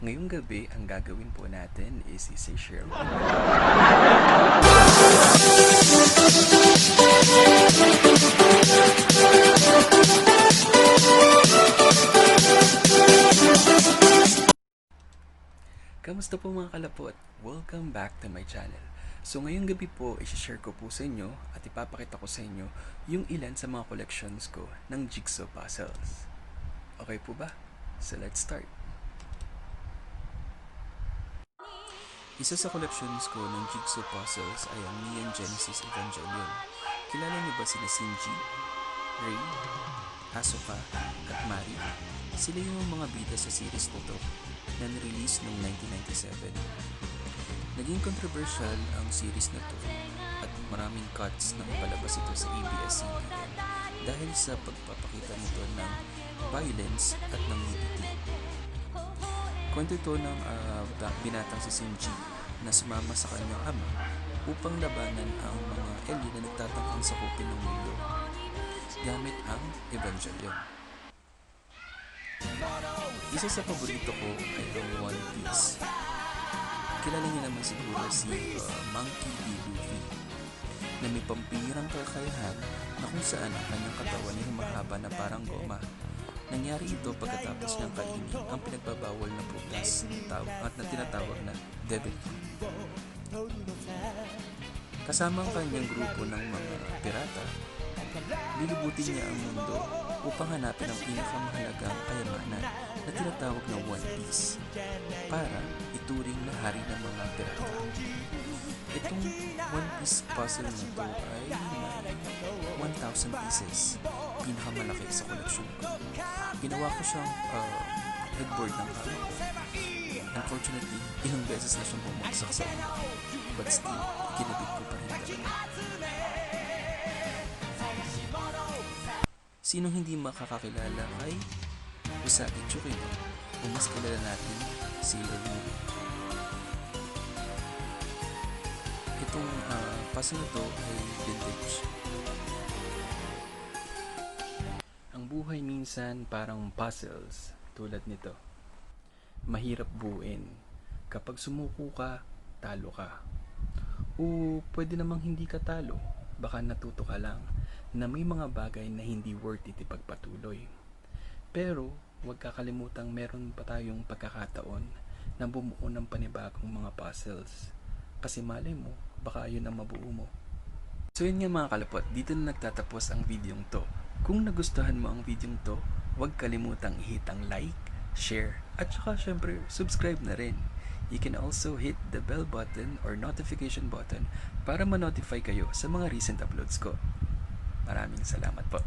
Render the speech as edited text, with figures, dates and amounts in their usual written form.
Ngayong gabi, ang gagawin po natin is isi-share ko. Kamusta po mga kalapot? Welcome back to my channel. So ngayong gabi po, isi-share ko po sa inyo at ipapakita ko sa inyo yung ilan sa mga collections ko ng Jigsaw puzzles. Okay po ba? So let's start. Isa sa collections ko ng Jigsaw puzzles ay ang Neon Genesis Evangelion. Kilala niyo ba sina Shinji, Rei, Asuka, at Mari? Sila yung mga bida sa series na to na nirelease noong 1997. Naging controversial ang series na to at maraming cuts nang ipalabas ito sa ABS-CBN dahil sa pagpapakita nito ng violence at ng nudity. Kwento ito ng binatang si Shinji na sumama sa kanyang ama upang labanan ang mga alien na nagtatangkang sakupin ng mundo gamit ang Evangelion. Isa sa paborito ko ay ang One Piece. Kilala niyo naman siguro si Monkey D. Luffy na may pampirang kakayahan na kung saan ang kanyang katawan ay humahaba na parang goma. Nangyari ito pagkatapos niyang kainin ang pinagbabawal na prutas at na tinatawag na devil fruit. Kasama ang kanyang grupo ng mga pirata, lilibutin niya ang mundo upang hanapin ang pinakamahalagang kayamanan na tinatawag na One Piece para ituring na hari ng mga pirata. Itong One Piece puzzle na ito ay may 1,000 pieces, pinakamalaki sa koleksyon ko. Ginawa ko siyang headboard ng kama ko. Unfortunately, ilang beses na siyang bumagsak sa ulo, but still, kinabit ko pa rin talaga. Sinong hindi makakakilala kay Usagi Tsukino o mas kilala natin Sailor Moon. Itong puzzle na to ay vintage. Ang buhay minsan parang puzzles tulad nito. Mahirap buuin. Kapag sumuko ka, talo ka. O pwede namang hindi ka talo, baka natuto ka lang na may mga bagay na hindi worth it ipagpatuloy. Pero, huwag kakalimutang meron pa tayong pagkakataon na bumuo ng panibagong mga puzzles. Kasi malay mo, baka yun ang mabuo mo. So yun nga mga kalapot, dito na nagtatapos ang videong to. Kung nagustuhan mo ang videong to, huwag kalimutang i-hit ang like, share, at saka syempre subscribe na rin. You can also hit the bell button or notification button para ma-notify kayo sa mga recent uploads ko. Maraming salamat po.